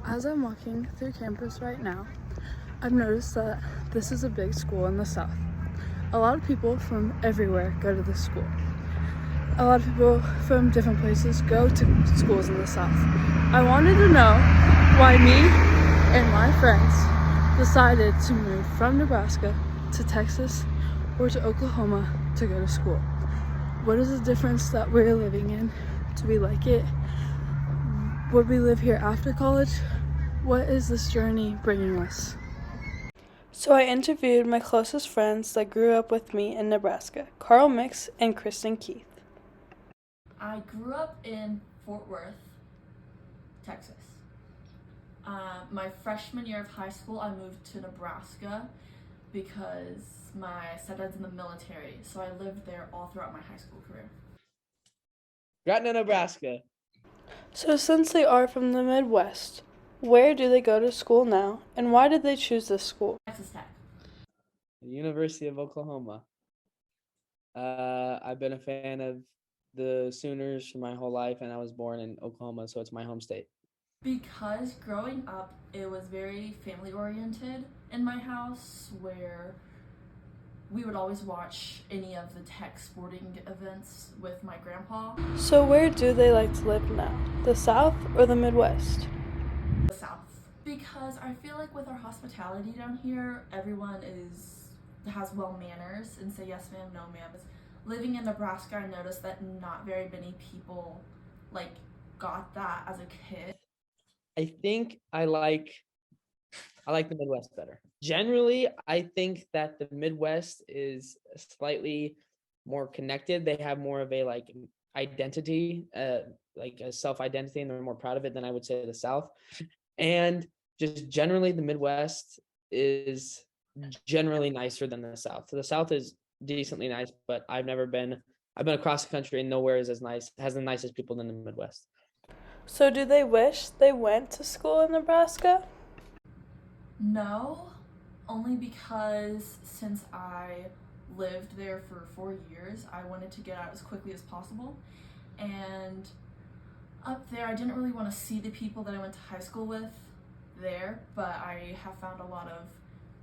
As I'm walking through campus right now, I've noticed that this is a big school in the South. A lot of people from everywhere go to this school. A lot of people from different places go to schools in the South. I wanted to know why me and my friends decided to move from Nebraska to Texas or to Oklahoma to go to school. What is the difference that we're living in? Do we like it? Would we live here after college? What is this journey bringing us? So I interviewed my closest friends that grew up with me in Nebraska, Carl Mix and Kristen Keith. I grew up in Fort Worth, Texas. My freshman year of high school, I moved to Nebraska because my stepdad's in the military, so I lived there all throughout my high school career. Gretna, Nebraska. So since they are from the Midwest, where do they go to school now, and why did they choose this school? Texas Tech. The University of Oklahoma. I've been a fan of the Sooners for my whole life, and I was born in Oklahoma, so it's my home state. Because growing up, it was very family oriented in my house, where we would always watch any of the Tech sporting events with my grandpa. So where do they like to live now, the South or the Midwest? The South. Because I feel like with our hospitality down here, everyone has well manners and say yes ma'am, no ma'am. Living in Nebraska, I noticed that not very many people got that as a kid. I think I like the Midwest better. Generally, I think that the Midwest is slightly more connected. They have more of a identity, like a self-identity, and they're more proud of it than I would say the South. And just generally, the Midwest is generally nicer than the South. So the South is decently nice, but I've been across the country and nowhere is as nice, has the nicest people than the Midwest. So do they wish they went to school in Nebraska? No, only because since I lived there for 4 years, I wanted to get out as quickly as possible. And up there, I didn't really want to see the people that I went to high school with there, but I have found a lot of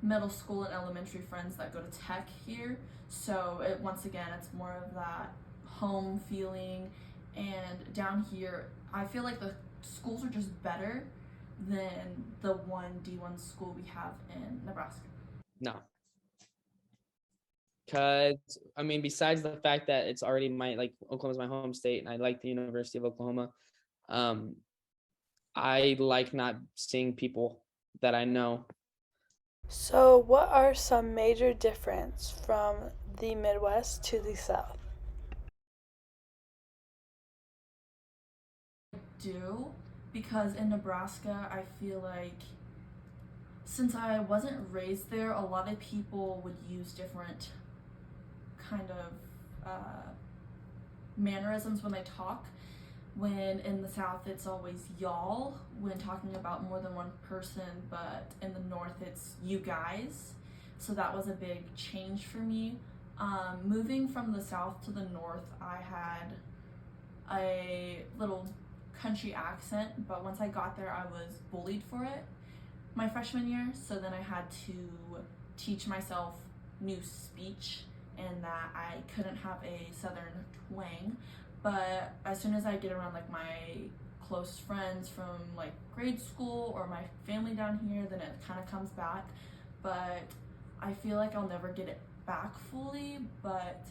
middle school and elementary friends that go to Tech here. So once again, it's more of that home feeling. And down here, I feel like the schools are just better than the one D1 school we have in Nebraska. No. Because, I mean, besides the fact that it's already Oklahoma's my home state and I like the University of Oklahoma, I like not seeing people that I know. So what are some major differences from the Midwest to the South? Do because in Nebraska, I feel like since I wasn't raised there, a lot of people would use different kind of mannerisms when they talk. When in the South, it's always y'all when talking about more than one person, but in the North, it's you guys. So that was a big change for me. Moving from the South to the North, I had a little country accent, but once I got there, I was bullied for it my freshman year. So then I had to teach myself new speech and that I couldn't have a Southern twang. But as soon as I get around my close friends from grade school or my family down here, then it kind of comes back. But I feel like I'll never get it back fully. But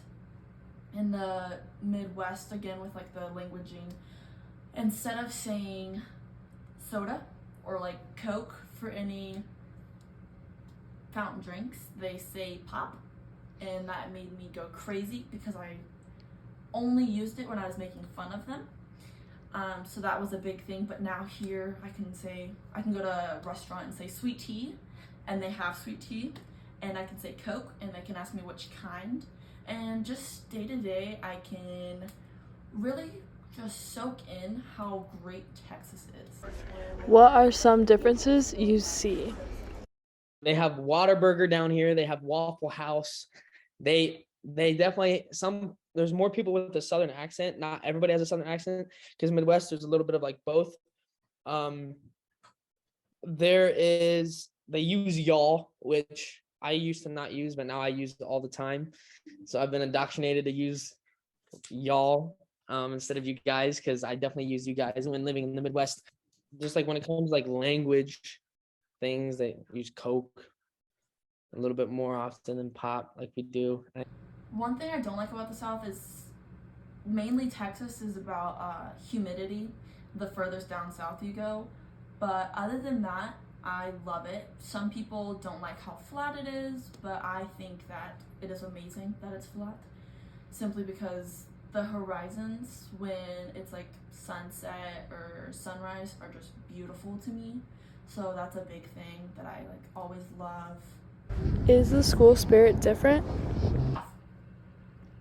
in the Midwest, again with the languaging, instead of saying soda or Coke for any fountain drinks, they say pop. And that made me go crazy because I only used it when I was making fun of them. So that was a big thing. But now here I can go to a restaurant and say sweet tea, and they have sweet tea. And I can say Coke, and they can ask me which kind. And just day to day, I can really just soak in how great Texas is. What are some differences you see? They have Whataburger down here. They have Waffle House. They definitely there's more people with a Southern accent. Not everybody has a Southern accent because Midwest there's a little bit of both. They use y'all, which I used to not use, but now I use it all the time. So I've been indoctrinated to use y'all instead of you guys, because I definitely use you guys when living in the Midwest. Just like when it comes to like language things, they use Coke a little bit more often than pop like we do. One thing I don't like about the South is mainly Texas is about humidity the furthest down south you go. But other than that, I love it. Some people don't like how flat it is, but I think that it is amazing that it's flat. Simply because the horizons when it's like sunset or sunrise are just beautiful to me. So that's a big thing that I like always love. Is the school spirit different?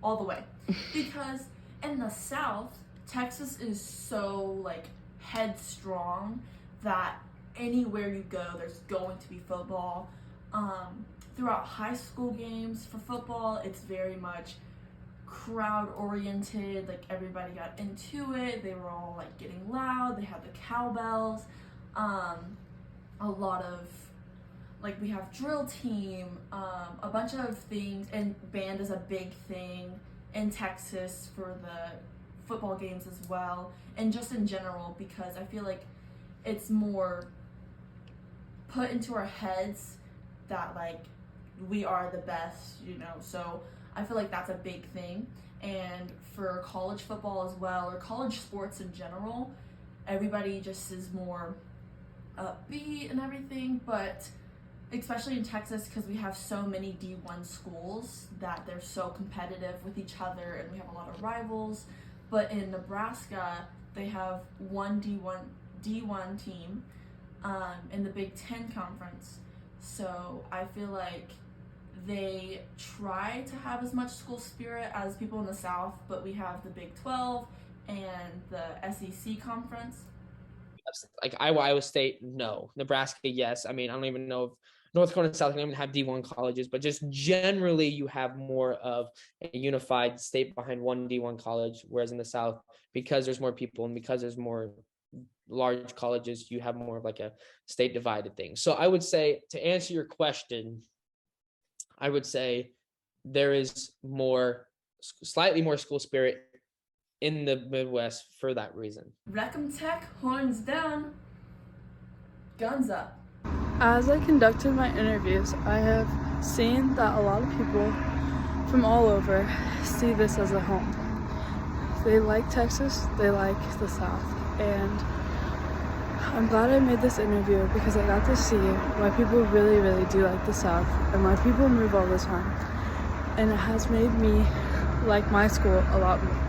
All the way. Because in the South, Texas is so like headstrong that anywhere you go, there's going to be football. Throughout high school games for football, it's very much crowd oriented. Like everybody got into it. They were all like getting loud. They had the cowbells. A lot of like we have drill team, a bunch of things, and band is a big thing in Texas for the football games as well, and just in general because I feel like it's more put into our heads that like we are the best, so I feel like that's a big thing. And for college football as well, or college sports in general, everybody just is more upbeat and everything, but especially in Texas because we have so many D1 schools that they're so competitive with each other and we have a lot of rivals. But in Nebraska, they have one D1 team in the Big Ten Conference. So I feel like they try to have as much school spirit as people in the South, but we have the Big 12 and the SEC Conference. Like Iowa State, no. Nebraska, yes. I mean, I don't even know if North Carolina and South Carolina have D1 colleges, but just generally you have more of a unified state behind one D1 college, whereas in the South, because there's more people and because there's more large colleges, you have more of like a state divided thing. So I would say, to answer your question, I would say there is slightly more school spirit in the Midwest for that reason. Wreck 'em Tech, horns down, guns up. As I conducted my interviews, I have seen that a lot of people from all over see this as a home. They like Texas, they like the South, and I'm glad I made this interview because I got to see why people really, really do like the South and why people move all the time. And it has made me like my school a lot more.